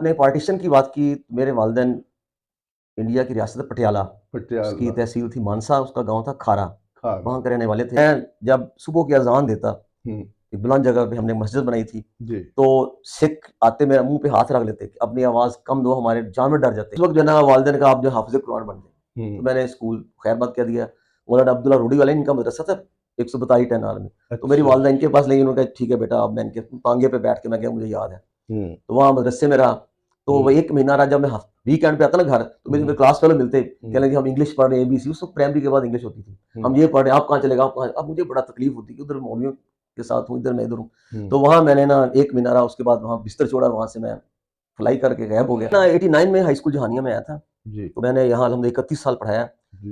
نے پارٹیشن کی بات کی، میرے والدین انڈیا کی ریاست پٹیالہ، اس کی تحصیل تھی مانسا، اس کا گاؤں تھا کھارا، وہاں کے رہنے والے تھے۔ میں جب صبح کی اذان دیتا، ایک بلند جگہ پہ ہم نے مسجد بنائی تھی، تو سکھ آتے میرے منہ پہ ہاتھ رکھ لیتے کہ اپنی آواز کم دو، ہمارے جانور ڈر جاتے۔ اس وقت جو ہے نا والدین نے کہا آپ جو حافظ قرآن بن جائیں، تو میں نے اسکول خیر بات کہہ دیا۔ مولانا عبداللہ روڑی والے ان کا مدرسہ تھا 142 ٹینار میں، تو میری والدہ ان کے پاس نہیں، انہوں نے کہا ٹھیک ہے بیٹا، اب میں ان کے پانگے پہ بیٹھ کے میں گیا، مجھے یاد ہے، تو وہاں مدرسے میں رہا۔ تو وہ ایک مہینہ رہا، جب میں ویکینڈ پہ آتا نا گھر، تو میرے کلاس فیلو ملتے، کہہ لیں کہ ہم انگلش پڑھ رہے ہیں، ABC، اس وقت پرائمری کے بعد انگلش ہوتی تھی، ہم یہ پڑھ رہے ہیں، آپ کہاں چلے گا، آپ کہاں؟ اب مجھے بڑا تکلیف ہوتی کہ ادھر مولویوں کے ساتھ ہوں، ادھر میں ادھر ہوں۔ تو وہاں میں نے نا ایک مہینہ رہا، اس کے بعد وہاں بستر چھوڑا، وہاں سے میں فلائی کر کے غائب ہو گیا۔ 89 میں ہائی اسکول جہانیہ میں آیا تھا، تو میں نے یہاں الحمدللہ 31 سال پڑھایا۔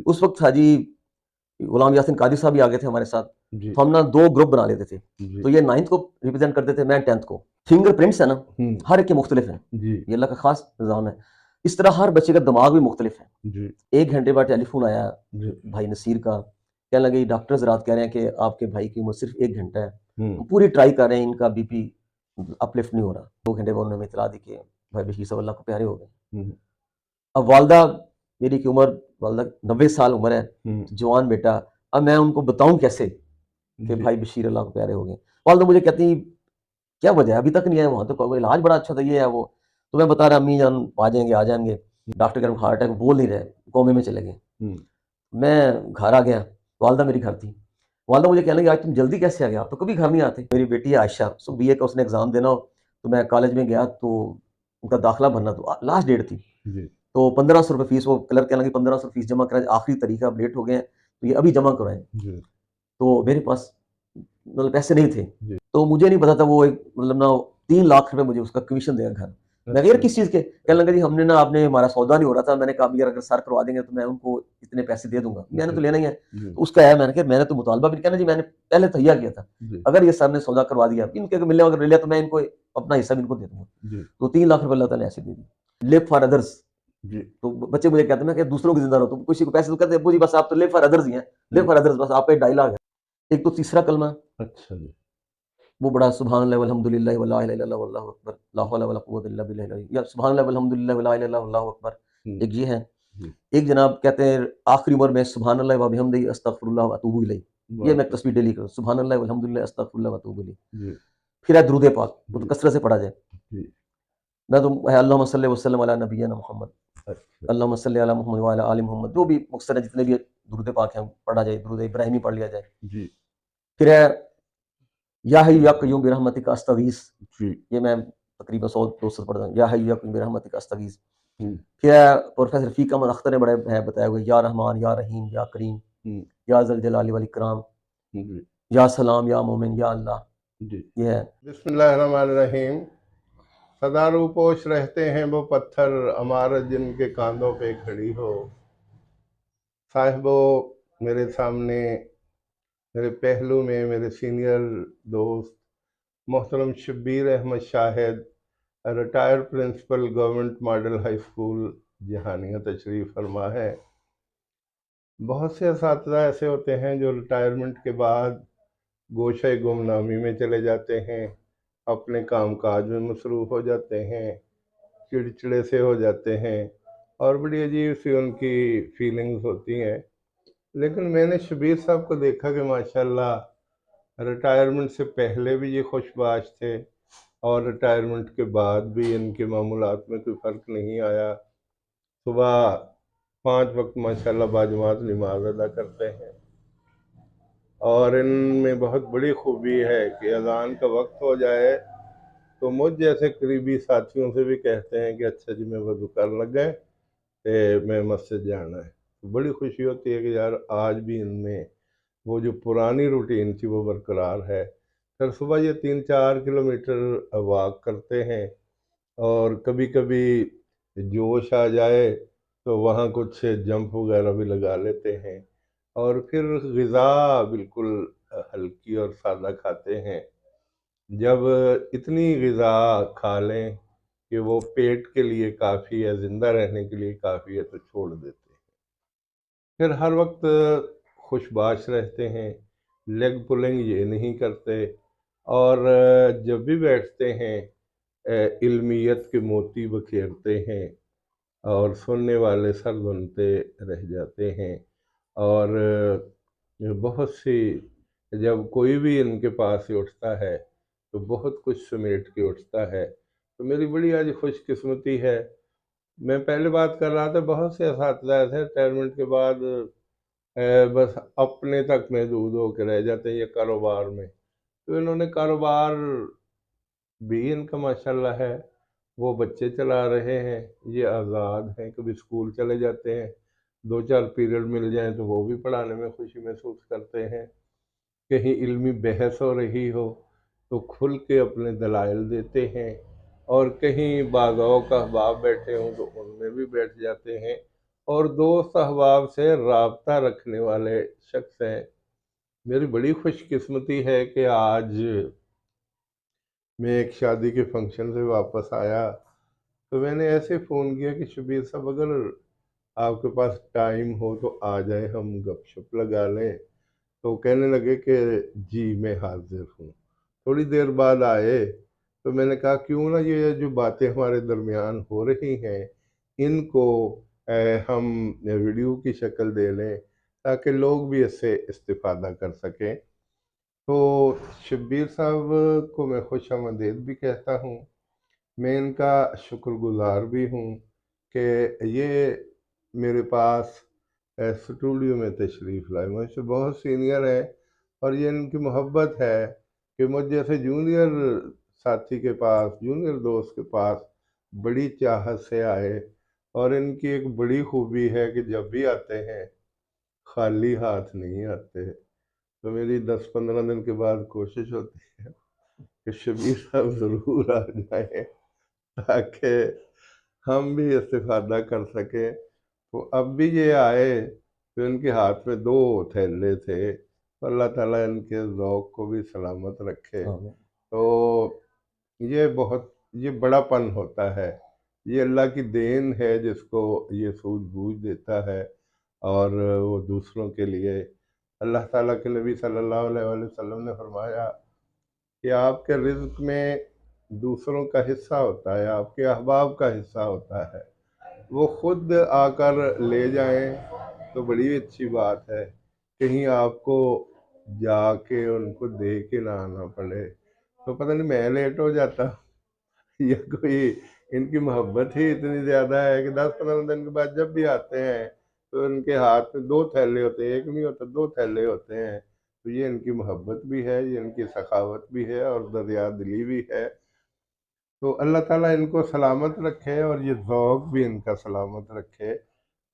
اس وقت حاجی غلام یاسین قادری صاحب بھی آگے تھے ہمارے ساتھ، تو ہم نا 2 گروپ بنا لیتے تھے، تو یہ 9th کو ریپرزینٹ کرتے تھے، میں 10th کو۔ فنگر پرنٹس ہے نا، ہر ایک کے مختلف ہیں، یہ اللہ کا خاص نظام ہے۔ اس طرح ہر بچے کا دماغ بھی مختلف ہے۔ 1 گھنٹے بعد ٹیلی فون آیا بھائی نصیر کا، کہنے لگے ڈاکٹر حضرات کہہ رہے ہیں کہ آپ کے بھائی کی عمر صرف 1 گھنٹہ ہے، ہم پوری ٹرائی کر رہے ہیں، ان کا BP اپلفٹ نہیں ہو رہا۔ 2 گھنٹے بعد انہوں نے اطلاع دی کہ بھائی بشیر صاحب اللہ کو پیارے ہو گئے۔ اب والدہ میری کی عمر، والدہ 90 سال عمر ہے، جوان بیٹا، اب میں ان کو بتاؤں کیسے کہ بھائی بشیر اللہ کو پیارے ہو گئے۔ والدہ مجھے کہتی ہیں کیا وجہ ہے ابھی تک نہیں آئے، وہاں تو علاج بڑا اچھا تھا، یہ ہے وہ، تو میں بتا رہا امی جان آ جائیں گے، ڈاکٹر کہہ رہے ہارٹ اٹیک، بول نہیں رہے، کومے میں چلے گئے۔ میں گھر آ گیا، والدہ میری گھر تھی، والدہ مجھے کہنے لگی آج تم جلدی کیسے آ گیا، آپ تو کبھی گھر نہیں آتے۔ میری بیٹی ہے عائشہ، BA کا اس نے ایگزام دینا ہو، تو میں کالج میں گیا، تو ان کا داخلہ بھرنا، تو لاسٹ ڈیٹ تھی، تو 1500 روپے فیس، وہ کلر کہنے لگی 1500 فیس جمع کرائیں، آخری طریقہ اب لیٹ ہو گئے ہیں تو یہ ابھی جمع کرائیں۔ تو میرے پاس مطلب پیسے نہیں تھے، تو مجھے نہیں پتا تھا وہ ایک مطلب نا 3 لاکھ روپے مجھے اس کا کمیشن دے گا گھر۔ میں کہا یار کس چیز کے؟ کہنے لگا جی ہم نے نا، آپ نے ہمارا سودا نہیں ہو رہا تھا، میں نے کہا یار اگر سر کروا دیں گے تو میں ان کو اتنے پیسے دے دوں گا، میں نے تو لینا ہی ہے۔ تو اس کا ہے، میں نے کہا میں نے تو مطالبہ بھی کہنا جی میں نے پہلے تہیا کیا تھا، اگر یہ سر نے سودا کروا دیا ان کے ملنے اگر لے لیا تو میں ان کو اپنا حصہ بھی ان کو دے دوں گا۔ تو 3 لاکھ روپے اللہ تعالیٰ نے ایسے دے دی۔ لیو فار ادرس، تو بچے مجھے کہتے ہیں کہ دوسروں کی زندہ رہو، تو کسی کو پیسے تو کہتے ہیں ابو جی بس آپ تو لیو فار ادرس ہی ہیں، لیو فار ادرس، بس آپ کا ڈائلاگ ہے۔ ایک تو تیسرا کلمہ، اچھا جی، وہ بڑا سبحان اللہ والحمد للہ ولا الہ الا اللہ واللہ اکبر لا حول ولا قوۃ الا باللہ العلی، یا سبحان اللہ والحمد للہ ولا الہ الا اللہ واللہ اکبر، ایک یہ ہے۔ ایک جناب کہتے ہیں آخری عمر میں سبحان اللہ وبحمدہ استغفر اللہ واتوب الیہ، یہ میں تسبیح ڈیلی کروں، سبحان اللہ والحمد للہ استغفر اللہ واتوب الیہ۔ پھر ہے درود پاک، وہ تو کثرت سے پڑھا جائے، میں تو اللہم صلی وسلم علی نبینا محمد، اللہم صلی علی محمد وعلی آل محمد، جو بھی مختصر جتنے بھی درود پاک ہیں پڑھا جائے، درود ابراہیمی پڑھ لیا جائے۔ پھر ہے یا حی یا قیوم برحمتک استغیث، یہ میں تقریباً 100-200 پڑھتا ہوں، یا حی یا قیوم برحمتک استغیث۔ پھر ہے پروفیسر فیق احمد اختر نے بڑے ہے بتایا ہوئے، یا رحمان یا رحیم یا کریم یا ذی الجلال والاکرام، یا سلام یا مومن یا اللہ، یہ ہے۔ بسم اللہ الرحمن الرحیم۔ سدا روپوش رہتے ہیں وہ پتھر، عمارت جن کے کاندھوں پہ کھڑی ہو۔ صاحبو، میرے سامنے میرے پہلو میں میرے سینئر دوست محترم Shabbir Ahmed Shahid, retire principal government model high school Jahania تشریف فرما ہے۔ بہت سے اساتذہ ایسے ہوتے ہیں جو ریٹائرمنٹ کے بعد گوشہ گمنامی میں چلے جاتے ہیں، اپنے کام کاج میں مصروف ہو جاتے ہیں، چڑچڑے سے ہو جاتے ہیں، اور بڑی عجیب سی ان کی فیلنگز ہوتی ہیں۔ لیکن میں نے شبیر صاحب کو دیکھا کہ ماشاءاللہ ریٹائرمنٹ سے پہلے بھی یہ خوش باش تھے، اور ریٹائرمنٹ کے بعد بھی ان کے معمولات میں کوئی فرق نہیں آیا۔ صبح 5 وقت ماشاءاللہ باجماعت نماز ادا کرتے ہیں، اور ان میں بہت بڑی خوبی ہے کہ اذان کا وقت ہو جائے تو مجھ جیسے قریبی ساتھیوں سے بھی کہتے ہیں کہ اچھا جی میں وضو کر لگ گئے کہ میں مسجد جانا ہے۔ بڑی خوشی ہوتی ہے کہ یار آج بھی ان میں وہ جو پرانی روٹین تھی وہ برقرار ہے۔ پھر صبح یہ 3-4 کلومیٹر واک کرتے ہیں، اور کبھی کبھی جوش آ جائے تو وہاں کچھ جمپ وغیرہ بھی لگا لیتے ہیں، اور پھر غذا بالکل ہلکی اور سادہ کھاتے ہیں۔ جب اتنی غذا کھا لیں کہ وہ پیٹ کے لیے کافی ہے، زندہ رہنے کے لیے کافی ہے، تو چھوڑ دیتے ہیں۔ پھر ہر وقت خوش باش رہتے ہیں، لیگ پولنگ یہ نہیں کرتے، اور جب بھی بیٹھتے ہیں علمیت کے موتی بکھیرتے ہیں اور سننے والے سر بنتے رہ جاتے ہیں، اور بہت سی جب کوئی بھی ان کے پاس ہی اٹھتا ہے تو بہت کچھ سمیٹ کے اٹھتا ہے۔ تو میری بڑی آج خوش قسمتی ہے۔ میں پہلے بات کر رہا تھا، بہت سے اساتذہ ایسے ریٹائرمنٹ کے بعد بس اپنے تک محدود ہو کے رہ جاتے ہیں یا کاروبار میں، تو انہوں نے کاروبار بھی ان کا ماشاءاللہ ہے، وہ بچے چلا رہے ہیں، یہ آزاد ہیں، کبھی اسکول چلے جاتے ہیں، 2-4 پیریڈ مل جائیں تو وہ بھی پڑھانے میں خوشی محسوس کرتے ہیں، کہیں علمی بحث ہو رہی ہو تو کھل کے اپنے دلائل دیتے ہیں، اور کہیں باغاؤ کا احباب بیٹھے ہوں تو ان میں بھی بیٹھ جاتے ہیں، اور دوست احباب سے رابطہ رکھنے والے شخص ہیں۔ میری بڑی خوش قسمتی ہے کہ آج میں ایک شادی کے فنکشن سے واپس آیا تو میں نے ایسے فون کیا کہ شبیر صاحب اگر آپ کے پاس ٹائم ہو تو آ جائیں، ہم گپ شپ لگا لیں۔ تو کہنے لگے کہ جی میں حاضر ہوں۔ تھوڑی دیر بعد آئے تو میں نے کہا کیوں نہ یہ جو باتیں ہمارے درمیان ہو رہی ہیں ان کو ہم ویڈیو کی شکل دے لیں تاکہ لوگ بھی اس سے استفادہ کر سکیں۔ تو شبیر صاحب کو میں خوش آمدید بھی کہتا ہوں، میں ان کا شکر گزار بھی ہوں کہ یہ میرے پاس اسٹوڈیو میں تشریف لائے۔ مجھ سے بہت سینئر ہیں اور یہ ان کی محبت ہے کہ مجھ جیسے جونیئر ساتھی کے پاس، جونیئر دوست کے پاس بڑی چاہت سے آئے، اور ان کی ایک بڑی خوبی ہے کہ جب بھی آتے ہیں خالی ہاتھ نہیں آتے۔ تو میری 10-15 دن کے بعد کوشش ہوتی ہے کہ شبیر صاحب ضرور آ جائیں تاکہ ہم بھی استفادہ کر سکیں۔ تو اب بھی یہ آئے تو ان کے ہاتھ میں 2 تھیلے تھے، اللہ تعالیٰ ان کے ذوق کو بھی سلامت رکھے۔ تو یہ بڑا پن ہوتا ہے، یہ اللہ کی دین ہے جس کو یہ سوجھ بوجھ دیتا ہے، اور وہ دوسروں کے لیے اللہ تعالیٰ کے نبی صلی اللہ علیہ وآلہ وسلم نے فرمایا کہ آپ کے رزق میں دوسروں کا حصہ ہوتا ہے، آپ کے احباب کا حصہ ہوتا ہے، وہ خود آ کر لے جائیں تو بڑی اچھی بات ہے، کہیں آپ کو جا کے ان کو دے کے نہ آنا پڑے۔ تو پتہ نہیں میں لیٹ ہو جاتا یا کوئی ان کی محبت ہی اتنی زیادہ ہے کہ 10-15 دن کے بعد جب بھی آتے ہیں تو ان کے ہاتھ میں 2 تھیلے ہوتے ہیں، ایک نہیں ہوتا، 2 تھیلے ہوتے ہیں۔ تو یہ ان کی محبت بھی ہے، یہ ان کی سخاوت بھی ہے اور دریا دلی بھی ہے۔ تو اللہ تعالیٰ ان کو سلامت رکھے اور یہ ذوق بھی ان کا سلامت رکھے۔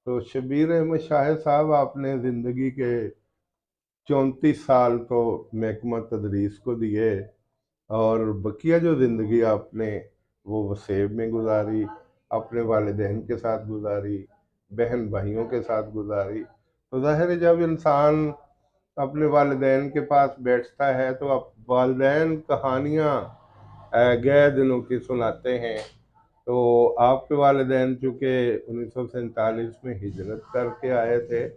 تو شبیر احمد شاہد صاحب، آپ نے زندگی کے 34 سال تو محکمہ تدریس کو دیے، اور بقیہ جو زندگی آپ نے وہ وسیب میں گزاری، اپنے والدین کے ساتھ گزاری، بہن بھائیوں کے ساتھ گزاری۔ تو ظاہر ہے جب انسان اپنے والدین کے پاس بیٹھتا ہے تو والدین کہانیاں گئے دنوں کی سناتے ہیں۔ تو آپ کے والدین چونکہ 1947 میں ہجرت کر کے آئے تھے،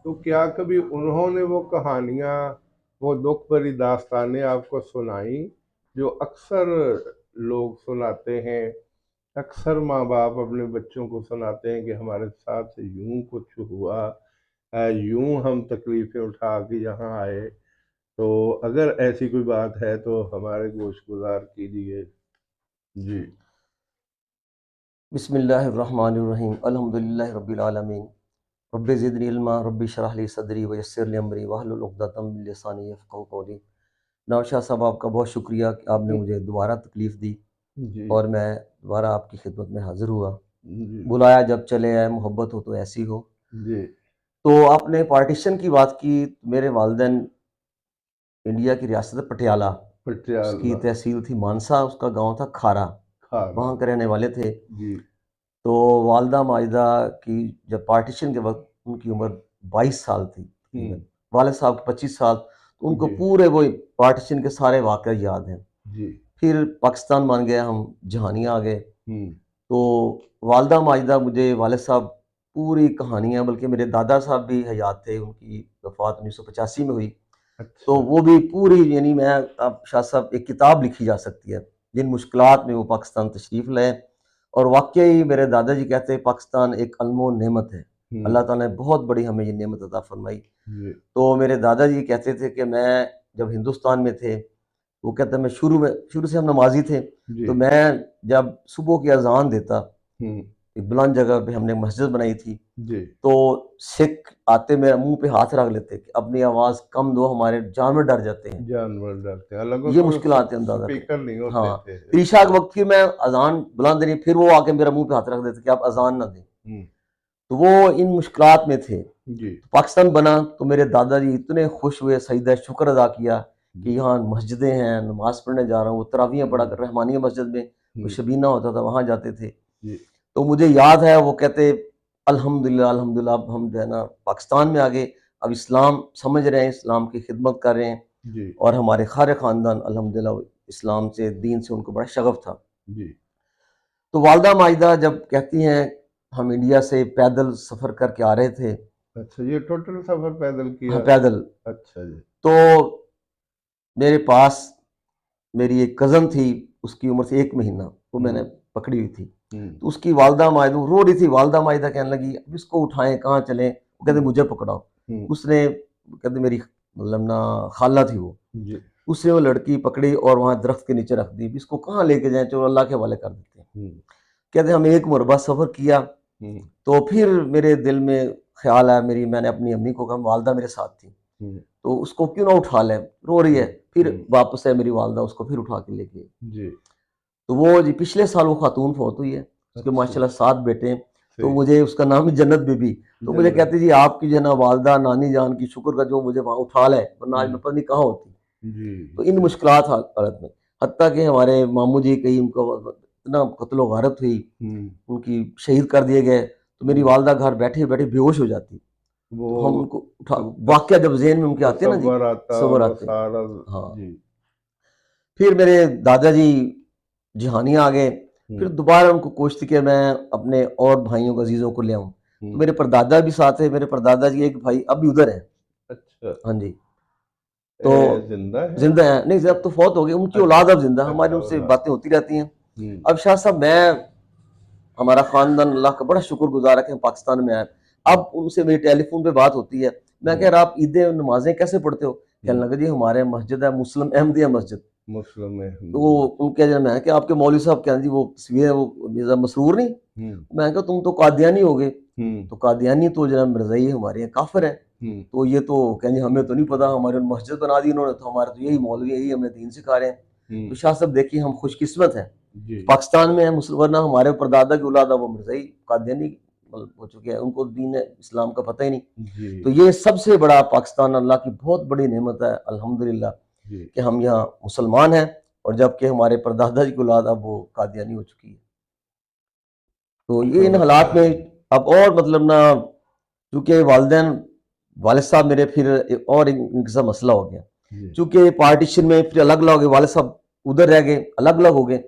تو کیا کبھی انہوں نے وہ کہانیاں، وہ دکھ بھری داستانیں آپ کو سنائیں جو اکثر لوگ سناتے ہیں، اکثر ماں باپ اپنے بچوں کو سناتے ہیں کہ ہمارے ساتھ یوں کچھ ہوا، یوں ہم تکلیفیں اٹھا کے یہاں آئے؟ تو اگر ایسی کوئی بات ہے تو ہمارے گوش گزار کیجیے۔ جی بسم اللہ الرحمن الرحیم، الحمدللہ رب العالمین، رب زدنی علما، رب اشرح لی صدری ویسر لی امری واحلل عقدۃ من لسانی یفقہوا قولی۔ نوشاد صاحب، آپ کا بہت شکریہ کہ آپ نے مجھے دوبارہ تکلیف دی جی اور میں دوبارہ آپ کی خدمت میں حاضر ہوا۔ جی بلایا جب چلے آئے، محبت ہو تو ایسی ہو۔ جی تو آپ نے پارٹیشن کی بات کی، میرے والدین انڈیا کی ریاست پٹیالہ، اس کی پٹیالہ تحصیل تھی مانسا، اس کا گاؤں تھا کھارا، کھارا۔ وہاں کے رہنے والے تھے۔ جی تو والدہ ماجدہ کی جب پارٹیشن کے وقت ان کی عمر 22 سال تھی تقریباً، والد صاحب کی 25 سال، تو ان کو جی پورے وہ پارٹیشن کے سارے واقعہ یاد ہیں۔ جی پھر پاکستان مان گئے ہم، جہانیہ آ گئے، ہوں تو والدہ ماجدہ مجھے والد صاحب پوری کہانیاں، بلکہ میرے دادا صاحب بھی حیات تھے، ان کی وفات 1985 میں ہوئی، تو اچھا وہ بھی پوری، یعنی میں اب شاہ صاحب ایک کتاب لکھی جا سکتی ہے جن مشکلات میں وہ پاکستان تشریف لائے. اور واقعی میرے دادا جی کہتے ہیں پاکستان ایک انمول نعمت ہے. اللہ تعالیٰ نے بہت بڑی ہمیں یہ نعمت عطا فرمائی. تو میرے دادا جی کہتے تھے کہ میں جب ہندوستان میں تھے، وہ کہتے ہیں میں شروع سے ہم نمازی تھے، تو میں جب صبح کی اذان دیتا، ایک بلند جگہ پہ ہم نے مسجد بنائی تھی، تو سکھ آتے میرے منہ پہ ہاتھ رکھ لیتے کہ اپنی آواز کم دو، ہمارے جانور ڈر جاتے ہیں. یہ مشکلات اندازہ کریں. ہاں، عشاء کے وقت پھر میں اذان بلند دینی، پھر وہ آ کے میرے منہ پہ ہاتھ رکھ دیتے کہ آپ اذان نہ دیں. تو وہ ان مشکلات میں تھے. پاکستان بنا تو میرے دادا جی اتنے خوش ہوئے، سجدہ شکر ادا کیا کہ یہاں مسجدیں ہیں، نماز پڑھنے جا رہا ہوں. وہ تراویحیں پڑھا کر رحمانیہ مسجد میں کوئی شبینہ ہوتا تھا وہاں جاتے تھے. تو مجھے یاد ہے وہ کہتے الحمدللہ الحمدللہ اب ہم جو ہے نا پاکستان میں آگے، اب اسلام سمجھ رہے ہیں، اسلام کی خدمت کر رہے ہیں. اور ہمارے خارِ خاندان الحمدللہ اسلام سے، دین سے ان کو بڑا شغف تھا. تو والدہ ماجدہ جب کہتی ہیں ہم انڈیا سے پیدل سفر کر کے آ رہے تھے. اچھا، یہ ٹوٹل سفر پیدل کیا؟ ہاں پیدل. اچھا جی. تو میرے پاس میری ایک کزن تھی، اس کی عمر سے 1 مہینہ، وہ میں نے پکڑی ہوئی تھی. تو اس کی والدہ ماجدہ رو رہی تھی. والدہ ماجدہ کہنے لگی اب اس کو اٹھائیں، کہاں چلیں؟ وہ کہتے مجھے پکڑاؤ. اس نے کہتے میری مطلب نا خالہ تھی وہ، اس نے وہ لڑکی پکڑی اور وہاں درخت کے نیچے رکھ دی. اس کو کہاں لے کے جائیں، چلو اللہ کے حوالے کر دیتے ہیں. کہتے ہم 1 مربع سفر کیا. تو پھر میرے دل میں خیال آیا، میں نے اپنی امی کو کہا، والدہ میرے ساتھ تھی، تو اس کو کیوں نہ اٹھا لیں، رو رہی ہے. پھر واپس ہے میری والدہ اس کو پھر اٹھا کے لے گئی. تو وہ جی پچھلے سال وہ خاتون فوت ہوئی ہے. اس کے ماشاءاللہ 7 بیٹے ہیں. تو مجھے اس کا نام ہے جنت بی بی. تو مجھے کہتی جی آپ کی جو ہے نا والدہ نانی جان کی شکر کا جو مجھے وہاں اٹھا لے، ورنہ آج میں پتہ نہیں کہاں ہوتی. تو ان مشکلات حالت میں حتیٰ کہ ہمارے ماموں جی کئی ان کو اتنا قتل و غارت ہوئی، ان کی شہید کر دیے گئے. تو میری والدہ گھر بیٹھے بیٹھے بے ہوش ہو جاتی. تو ہم ان کو اٹھا، واقعہ جب ذہن میں ان کے آتے ہیں نا جی، صبر آتے ہیں. ہاں. پھر میرے دادا جی جہانیہ آ گئے. پھر دوبارہ ان کو کوشش تھی کہ میں اپنے اور بھائیوں کو عزیزوں کو لے آؤں. تو میرے پردادا بھی ساتھ ہے. میرے پردادا جی ایک بھائی اب بھی ادھر ہیں. اچھا. ہاں جی. تو زندہ ہیں؟ نہیں اب تو فوت ہو گئے. ان کی اولاد اب زندہ، ہماری ان سے باتیں ہوتی رہتی ہیں. اب شاہ صاحب میں ہمارا خاندان اللہ کا بڑا شکر گزار ہے کہ ہم پاکستان میں آئے. اب ان سے میری ٹیلی فون پہ بات ہوتی ہے. میں کہہ رہا آپ عیدیں نمازیں کیسے پڑھتے ہو؟ کہنے لگا جی ہمارے مسجد ہے مسلم احمدیہ مسجد. تو ان کے میں کہ آپ کے مولوی صاحب کہتے ہیں جی وہ تصویر ہے وہ مرزا مسرور نہیں. میں کہا تم تو قادیانی ہو گئے. تو قادیانی تو جناب مرزائی ہمارے یہاں کافر ہے. تو یہ تو کہیں جی ہمیں تو نہیں پتا، ہمارے مسجد بنا دی انہوں نے، تو ہمارے تو یہی مولوی یہی ہمیں دین سکھا رہے ہیں. تو شاہ صاحب دیکھیے ہم خوش قسمت ہیں پاکستان میں ہیں. ورنہ ہمارے پردادا کی اولاد وہ مرزائی قادیانی ہو چکے ہیں، ان کو دین اسلام کا پتہ ہی نہیں. تو یہ سب سے بڑا پاکستان اللہ کی بہت بڑی نعمت ہے الحمدللہ کہ ہم یہاں مسلمان ہیں، اور جبکہ ہمارے پردادا جی کی اولاد اب وہ قادیانی ہو چکی ہے. تو یہ ان حالات میں اب اور مطلب نا، چونکہ والد صاحب میرے پھر اور ان کے ساتھ مسئلہ ہو گیا. چونکہ پارٹیشن میں پھر الگ الگ ہو گئے، والد صاحب ادھر رہ گئے، الگ الگ ہو گئے.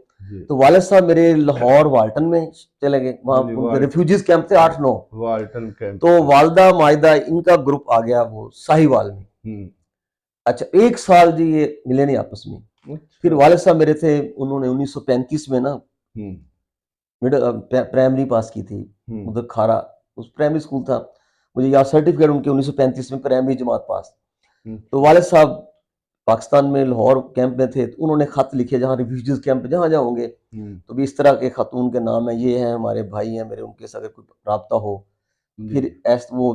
تو والد صاحب میرے لاہور والٹن میں چلے گئے، وہاں ان کے ریفیوجیز کیمپ تھے 8-9 والٹن کیمپ. تو والدہ ماجدہ ان کا گروپ آ گیا وہ ساہیوال میں. اچھا 1 سال جی یہ ملے نہیں آپس میں. پھر والد صاحب میرے تھے، انہوں نے 1935 میں نا پرائمری پاس کی تھی ادھر کھارا، اس پرائمری اسکول تھا. مجھے یاد سرٹیفکیٹ ان کے 1935 میں پرائمری جماعت پاس. تو والد صاحب پاکستان میں لاہور کیمپ میں تھے، تو انہوں نے خط لکھے جہاں ریفیوجیز کیمپ جہاں جہاں ہوں گے تو بھی اس طرح کے خاتون کے نام ہیں، یہ ہیں ہمارے بھائی ہیں میرے، ان کے ساتھ اگر کوئی رابطہ ہو. پھر ایسے وہ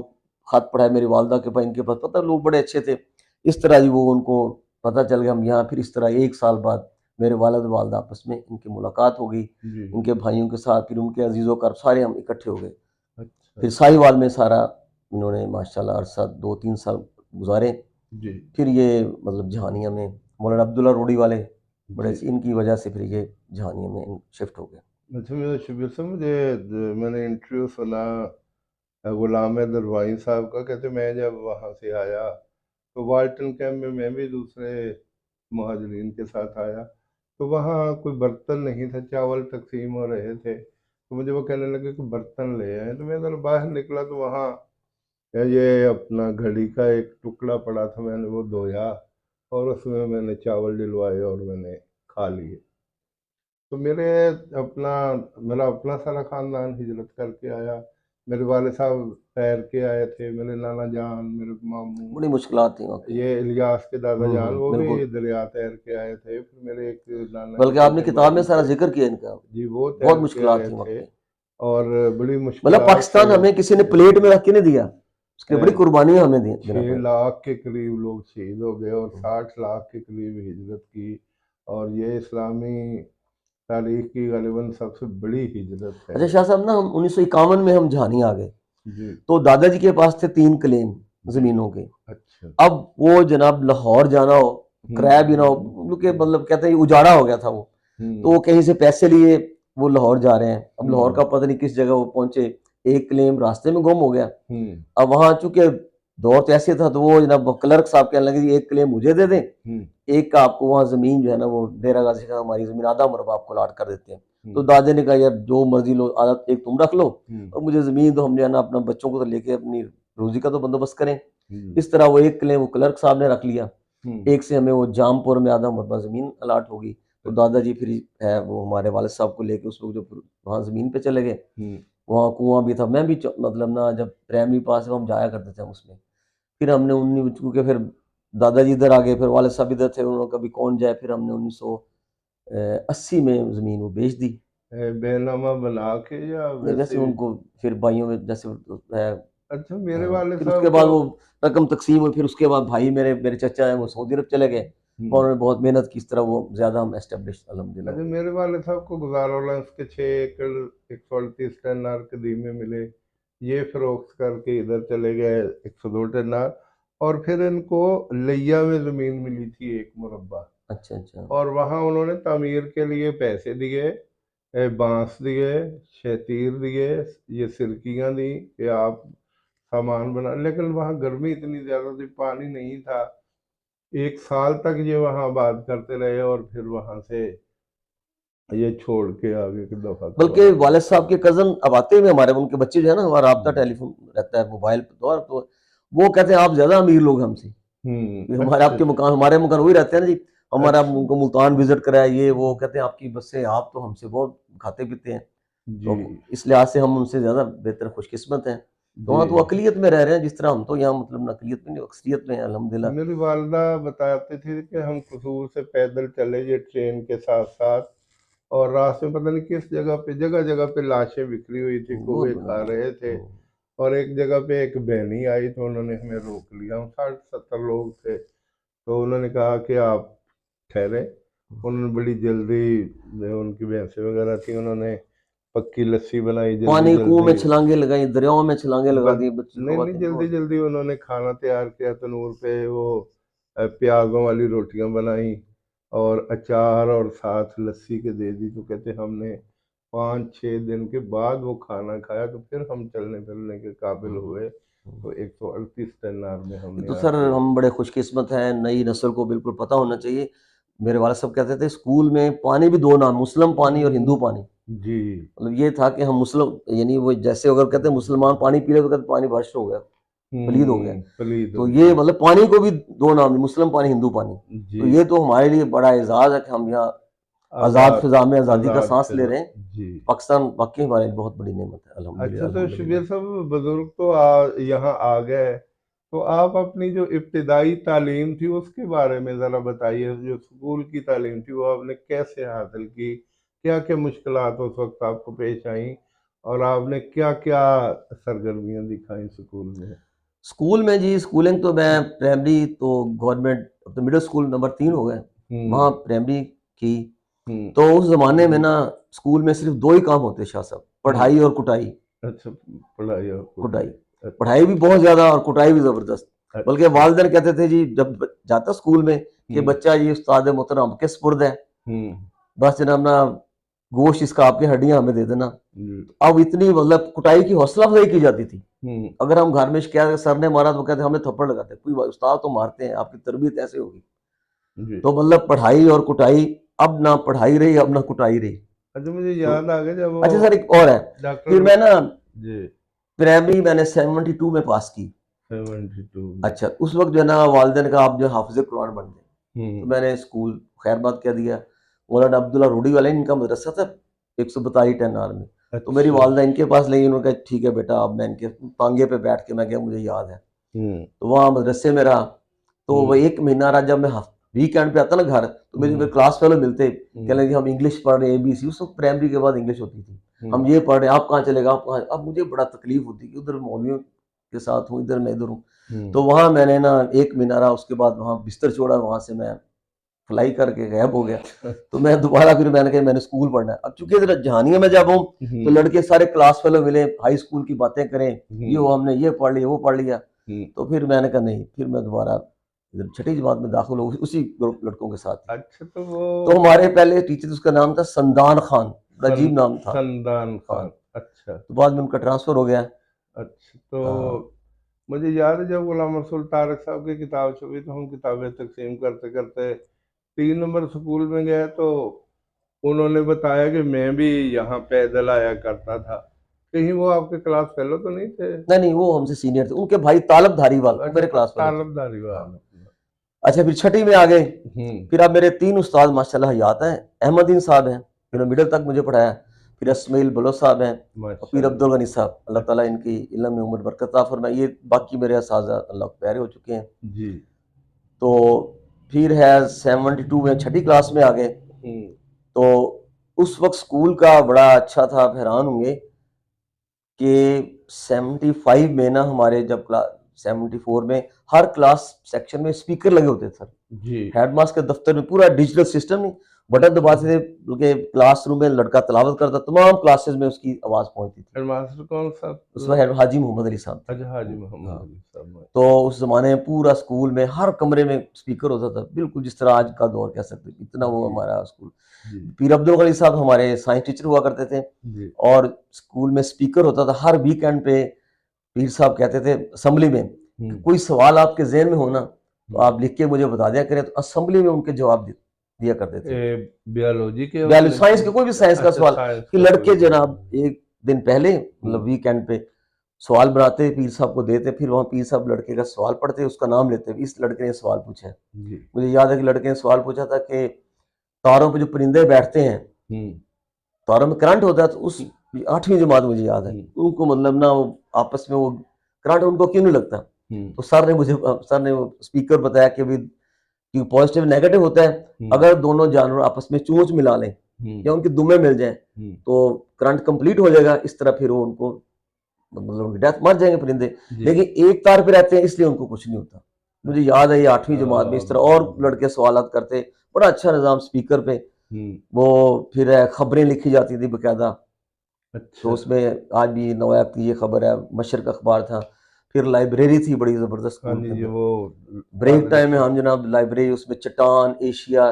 خط پڑھا میری والدہ کے پاس، ان کے پاس پتہ لوگ بڑے اچھے تھے. اس طرح جی وہ ان کو پتہ چل گیا ہم یہاں. پھر اس طرح 1 سال بعد میرے والد والدہ آپس میں ان کی ملاقات ہو گئی، ان کے بھائیوں کے ساتھ، پھر ان کے عزیزوں کا سارے ہم اکٹھے ہو گئے. پھر ساہیوال میں سارا انہوں نے ماشاءاللہ عرصہ 2-3 سال گزارے. پھر یہ مطلب جہانیہ میں مولانا عبداللہ روڑی والے بڑے ان کی وجہ سے پھر یہ جہانیہ میں شفٹ ہو گئے. اچھا شبیر صاحب، مجھے میں نے انٹرویو سنا غلام دروائیں صاحب کا، کہتے میں جب وہاں سے آیا تو والٹن کیمپ میں بھی دوسرے مہاجرین کے ساتھ آیا، تو وہاں کوئی برتن نہیں تھا، چاول تقسیم ہو رہے تھے. تو مجھے وہ کہنے لگے کہ برتن لے آئے. تو میں ذرا باہر نکلا تو وہاں یہ اپنا گھڑی کا ایک ٹکڑا پڑا تھا، میں نے وہ دھویا اور اس میں نے چاول ڈلوائے اور میں نے کھا لیے. تو میرا اپنا سارا خاندان ہجرت کر کے آیا. میرے والد صاحب تیر کے آئے تھے، میرے نانا جان، میرے ماموں، بڑی مشکلات تھیں وہاں پہ. یہ الیاس کے دادا جان، وہ بھی بالکل. دریا تیر کے آئے تھے. پھر میرے ایک نانا بلکہ آپ نے کتاب میں سارا ذکر کیا ان کا. جی وہ بہت تیر کے مشکلات آئے تھیں وہاں تھے پہ. اور بڑی مطلب مشکلات پاکستان ہمیں کسی نے پلیٹ میں رکھ کے نہیں دیا، اس کے بڑی قربانیاں ہمیں دی. 6 لاکھ کے قریب لوگ شہید ہو گئے اور 60 لاکھ کے قریب ہجرت کی. اور یہ اسلامی تاریخ کی غالباً سب سے بڑی ہجرت ہے. اچھا شاہ صاحب نا، ہم 1951 میں ہم جھانی آ گئے جی. تو دادا جی کے پاس تھے 3 کلیم زمینوں کے. اچھا. اب وہ جناب لاہور جانا ہو، کرایہ بھی نہ ہو، کیونکہ مطلب کہتے ہیں اجاڑا ہو گیا تھا وہ، تو وہ کہیں سے پیسے لیے وہ لاہور جا رہے ہیں. اب لاہور کا پتہ نہیں کس جگہ وہ پہنچے، ایک کلیم راستے میں گم ہو گیا. اب وہاں چونکہ دور تو ایسے تھا تو وہ جناب کلرک صاحب کہنے لگے ایک کلیم مجھے دے دیں، ایک کا آپ کو وہاں زمین جو ہے نا وہ ڈیرہ غازی کا ہماری زمین آدھا مربع آپ کو الاٹ کر دیتے ہیں. تو دادے نے کہا یار جو مرضی لو، عادت ایک تم رکھ لو اور مجھے زمین تو ہم جو ہے نا اپنا بچوں کو تو لے کے اپنی روزی کا تو بندوبست کریں. اس طرح وہ ایک کلیم وہ کلرک صاحب نے رکھ لیا، ایک سے ہمیں وہ جام پور میں آدھا مربع زمین الاٹ ہوگی. تو دادا جی پھر ہے وہ ہمارے والد صاحب کو لے کے اس وقت جو وہاں زمین پہ چلے گئے. وہاں کنواں بھی تھا، میں بھی مطلب نا جب پرائمری پاس ہم جایا کرتے تھے ہم اس میں. پھر ہم نے کیونکہ پھر دادا جی ادھر آ گئے، پھر والد صاحب ادھر تھے، انہوں نے کبھی کون جائے، پھر ہم نے 1980 میں زمین وہ بیچ دی بے نامہ بنا کے یا ویسے ان کو پھر بھائیوں میں جیسے ہے. اچھا. میرے والد پھر صاحب اس کے بعد وہ رقم تقسیم ہوئی. پھر اس کے بعد بھائی میرے چچا ہیں وہ سعودی عرب چلے گئے، انہوں نے بہت محنت کی، اس طرح وہ زیادہ ہم اسٹیبلش الحمدللہ. اچھا. میرے والد صاحب کو گزارا لانس کے 6 ایکڑ 138 ٹنار قدیمے ملے، یہ فروخت کر کے ادھر چلے گئے 102 ٹنار. اور پھر ان کو لیا میں زمین ملی تھی 1 مربع. اچھا اچھا. اور وہاں انہوں نے تعمیر کے لیے پیسے دیے، بانس دیے، شتیر دیے، یہ سرکیاں دی کہ آپ سامان بنا. لیکن وہاں گرمی اتنی زیادہ تھی، پانی نہیں تھا. 1 سال تک یہ وہاں آباد کرتے رہے اور پھر وہاں سے یہ چھوڑ کے آگے کی دفعہ. بلکہ والد صاحب کے کزن اب آتے ہوئے ہمارے ان کے بچے جو ہے نا، ہمارا رابطہ ٹیلی فون رہتا ہے موبائل پر، تو وہ کہتے ہیں آپ زیادہ امیر لوگ ہم سے، ہمارے آپ کے مکان، ہمارے مکان وہی رہتے ہیں نا جی، ہمارا ان کو ملتان وزٹ کرایا، یہ وہ کہتے ہیں آپ کی بس سے آپ تو ہم سے بہت کھاتے پیتے ہیں. تو اس لحاظ سے ہم ان سے زیادہ بہتر خوش قسمت ہیں. تو وہاں تو اقلیت میں رہ رہے ہیں، جس طرح ہم تو یہاں مطلب اقلیت میں نہیں اکثریت میں ہیں الحمدللہ. میری والدہ بتاتے تھے کہ ہم قصور سے پیدل چلے یہ ٹرین کے ساتھ ساتھ، اور راستے میں پتہ نہیں کس جگہ پہ جگہ پہ لاشیں بکھری ہوئی تھی، کوے کھا رہے تھے. اور ایک جگہ پہ ایک بہنی آئی تو انہوں نے ہمیں روک لیا، ہم 60-70 لوگ تھے. تو انہوں نے کہا کہ آپ ٹھہرے. انہوں نے بڑی جلدی، ان کی بھینسیں وغیرہ تھی، انہوں نے پکی لسی بنائی، پانی کنویں میں چھلانگیں لگائیں، دریاؤں میں چھلانگیں لگا دی. نہیں جلدی انہوں نے کھانا تیار کیا تنور پہ، وہ پیازوں والی روٹیاں بنائیں اور اچار اور ساتھ لسی کے دے دی. تو کہتے ہم نے 5-6 دن کے بعد وہ کھانا کھایا تو پھر ہم چلنے پھرنے کے قابل ہوئے. تو 138 ٹنار میں ہم نے تو سر ہم بڑے خوش قسمت ہیں، نئی نسل کو بالکل پتہ ہونا چاہیے. میرے والد صاحب کہتے تھے اسکول میں پانی بھی 2 نام، مسلم پانی اور ہندو پانی. جی. مطلب یہ تھا کہ ہم مسلم، یعنی وہ جیسے اگر کہتے ہیں مسلمان پانی پی لے تو کہتے پانی برش ہو گیا، پلید ہو گیا. تو یہ مطلب پانی کو بھی 2 نام، مسلم پانی، ہندو پانی. تو یہ تو ہمارے لیے بڑا اعزاز ہے کہ ہم یہاں آزاد فضا میں آزادی کا سانس لے رہے ہیں. پاکستان واقعی ہمارے لیے بہت بڑی نعمت ہے الحمدللہ. اچھا. تو شبیر صاحب بزرگ تو یہاں آ گئے، تو آپ اپنی جو ابتدائی تعلیم تھی اس کے بارے میں ذرا بتائیے. جو اسکول کی تعلیم تھی وہ آپ نے کیسے حاصل کی، کیا کیا مشکلات اس وقت آپ کو پیش آئیں، اور آپ نے کیا کیا سرگرمیاں دکھائیں اسکول میں؟ اسکول میں جی اسکولنگ تو میں پرائمری تو گورنمنٹ مڈل اسکول نمبر 3 ہو گئے، وہاں پرائمری کی. تو اس زمانے میں نا اسکول میں صرف 2 ہی کام ہوتے شاہ صاحب، پڑھائی اور کٹائی. اچھا. پڑھائی اور کٹائی، پڑھائی بھی بہت زیادہ اور کٹائی بھی زبردست. بلکہ والدین کہتے تھے جی جب جاتا اسکول میں کہ بچہ یہ استاد محترم کے سپرد ہے، بس جناب نا گوشت اس کا آپ کی ہڈیاں ہمیں دے دینا. اب اتنی مطلب کٹائی کی حوصلہ افزائی کی جاتی تھی. اگر ہم گھر میں شکایت سر نے مارا تو کہتے ہمیں تھپڑ لگاتے، کوئی استاد تو مارتے ہیں، آپ کی تربیت ایسے ہوگی. تو مطلب پڑھائی اور کٹائی، اب نہ پڑھائی رہی اب نہ کٹائی رہی. اچھا. مجھے یاد آ گیا جب اچھا سر ایک اور ہے، پھر میں نا پرائمری میں نے 72 میں پاس کی. 72. اچھا. اس وقت جو ہے نا والدین کا آپ جو حافظ قرآن بن گئے، تو میں نے اسکول خیر بات کہہ دیا. مولانا عبداللہ روڈی والے ان کا مدرسہ تھا 142 10R میں. تو میری اچھا. والدہ ان کے پاس لے گئی, انہوں نے کہا ٹھیک ہے بیٹا. اب میں ان کے پانگے پہ بیٹھ کے میں گیا, مجھے یاد ہے, تو وہاں مدرسے میں رہا. تو وہ 1 مہینہ رہا. جب میں ویکینڈ پہ آتا نا گھر, تو میرے کلاس فیلو ملتے, کہنے لگے ہم انگلش پڑھ رہے ہیں ABC. اس وقت پرائمری کے بعد انگلش ہوتی تھی, ہم یہ پڑھ رہے ہیں, آپ کہاں چلے گا, آپ کہاں. اب مجھے بڑا تکلیف ہوتی کہ ادھر مولویوں کے ساتھ ہوں, ادھر میں ادھر ہوں. تو وہاں میں نے نا 1 مہینہ رہا. اس کے بعد وہاں بستر چھوڑا, وہاں سے میں فلائی کر کے غائب ہو گیا. تو میں دوبارہ پھر میں نے کہا میں نے اسکول پڑھنا ہے. اب چونکہ ادھر جہانگیر میں جب ہوں تو لڑکے سارے کلاس فیلو ملے, ہائی اسکول کی باتیں کریں, یہ ہم نے یہ پڑھ لیا وہ پڑھ لیا. تو پھر میں نے کہا نہیں, پھر میں دوبارہ ادھر 6ٹھی جماعت میں داخل ہو اسی لڑکوں کے ساتھ. اچھا. تو ہمارے پہلے ٹیچر, اس کا نام تھا سندان خان, عجیب نام تھا, سندان خان. اچھا. تو بعد میں ان کا ٹرانسفر ہو گیا. اچھا. تو مجھے یاد ہے جب غلام رسول طارق صاحب کی کتاب چھپی تو ہم کتابیں تقسیم کرتے کرتے 3 نمبر اسکول میں گئے, تو انہوں نے بتایا کہ میں بھی یہاں پیدل آیا کرتا تھا. کہیں وہ آپ کے کلاس فیلو تو نہیں تھے؟ نہیں, وہ ہم سے سینئر تھے. ان کے بھائی طالب دھاری وال میرے کلاس فیلو. طالب دھاری وال. اچھا, پھر 6ٹھی میں آ گئے. پھر اب میرے 3 استاد ماشاءاللہ حیات ہیں. احمد دین صاحب ہیں, پھر مڈل تک مجھے پڑھایا. پھر اسماعیل بلو صاحب ہیں, پھر عبد الغنی صاحب, اللہ تعالیٰ ان کی علم میں عمر برکت عطا فرمائے. یہ باقی میرے اساتذہ اللہ کو پیارے ہو چکے ہیں. جی. تو پھر ہے 72 میں 6ٹھی کلاس میں آ گئے. تو اس وقت اسکول کا بڑا اچھا تھا. آپ حیران ہوں گے کہ 75 میں نا ہمارے جب 74 میں ہر کلاس سیکشن میں اسپیکر لگے ہوتے تھے. جی. ہیڈ ماسٹر کے دفتر میں پورا ڈیجیٹل سسٹم, نہیں بٹن دباتے تھے, بلکہ کلاس روم میں لڑکا تلاوت کرتا, تمام کلاسز میں اس کی آواز پہنچتی تھی. ہیڈ ماسٹر کون صاحب؟ اس میں حاجی محمد علی صاحب. اچھا, حاجی محمد علی صاحب. تو اس زمانے میں پورا اسکول میں ہر کمرے میں اسپیکر ہوتا تھا, بالکل جس طرح آج کا دور کہہ سکتے, اتنا وہ ہمارا اسکول. پیر عبد الغنی صاحب ہمارے سائنس ٹیچر ہوا کرتے تھے, اور اسکول میں اسپیکر ہوتا تھا. ہر ویکینڈ پہ پیر صاحب کہتے تھے اسمبلی میں کوئی سوال آپ کے ذہن میں ہونا تو آپ لکھ کے مجھے بتا دیا کریں. تو اسمبلی میں ان کے جواب دیا کرتے تھے. بیالوجی کے, سائنس کے, کوئی بھی سائنس کا سوال, کہ لڑکے جناب ایک دن پہلے مطلب ویکینڈ پہ سوال بناتے, پیر صاحب کو دیتے, پھر وہاں پیر صاحب لڑکے کا سوال پڑھتے, اس کا نام لیتے, اس لڑکے نے سوال پوچھا ہے. مجھے یاد ہے کہ لڑکے نے سوال پوچھا تھا کہ تاروں پہ جو پرندے بیٹھتے ہیں, تاروں میں کرنٹ ہوتا ہے, تو اس 8ویں جماعت مجھے یاد ہے, ان کو مطلب نا آپس میں وہ کرنٹ ان کو کیوں نہیں لگتا. تو سر نے اسپیکر بتایا کہ پازیٹیو نیگیٹو ہوتا ہے, اگر دونوں جانور آپس میں چونچ ملا لیں یا ان کے دمے مل جائیں تو کرنٹ کمپلیٹ ہو جائے گا. اس طرح پھر وہ ان کو مطلب ڈیتھ مر جائیں گے پرندے, لیکن ایک تار پہ رہتے ہیں اس لیے ان کو کچھ نہیں ہوتا. مجھے یاد ہے یہ 8ویں جماعت میں اس طرح, اور لڑکے سوالات کرتے, بڑا اچھا نظام اسپیکر پہ. وہ پھر خبریں لکھی جاتی تھی باقاعدہ, تو اس میں آج بھی نواب کی یہ خبر ہے, مشرق اخبار تھا. پھر لائبریری تھی بڑی زبردست, بریک ٹائم میں ہم جناب لائبریری, اس میں چٹان, ایشیا,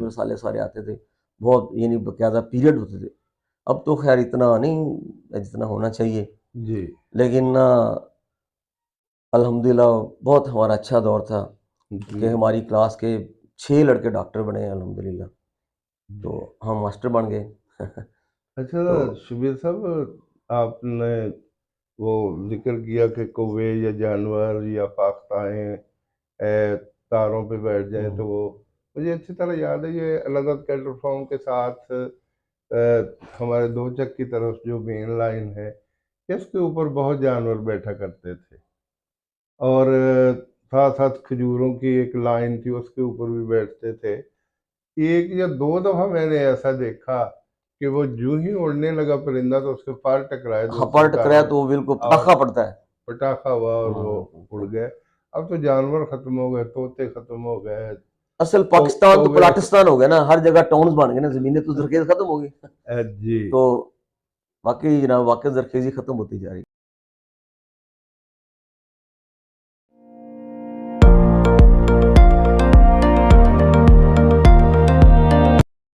رسالے سارے آتے تھے. بہت یعنی باقاعدہ پیریڈ ہوتے تھے. اب تو خیر اتنا نہیں جتنا ہونا چاہیے, لیکن الحمدللہ بہت ہمارا اچھا دور تھا کہ ہماری کلاس کے 6 لڑکے ڈاکٹر بنے الحمدللہ, تو ہم ماسٹر بن گئے. اچھا شبیر صاحب, آپ نے وہ ذکر کیا کہ کوے یا جانور یا فاختائیں تاروں پہ بیٹھ جائیں, تو وہ مجھے اچھی طرح یاد ہے. یہ علادت کیٹل فارم کے ساتھ ہمارے 2 چک کی طرف جو مین لائن ہے, اس کے اوپر بہت جانور بیٹھا کرتے تھے, اور ساتھ ساتھ کھجوروں کی ایک لائن تھی, اس کے اوپر بھی بیٹھتے تھے. 1 یا 2 دفعہ میں نے ایسا دیکھا کہ وہ جو ہی اڑنے لگا پرندہ تو اس کے پر ٹکرائے, تو وہ بالکل پٹاخہ پڑتا ہے, پٹاخہ ہوا اور وہ اڑ گئے. اب تو جانور ختم ہو گئے, طوطے ختم ہو گئے. اصل پاکستان تو پلاٹستان ہو گیا نا, ہر جگہ ٹاؤنز بن گئے نا, زمینیں تو زرخیز ختم ہو گئی. جی, تو واقعی جناب واقعی زرخیزی ختم ہوتی جا رہی.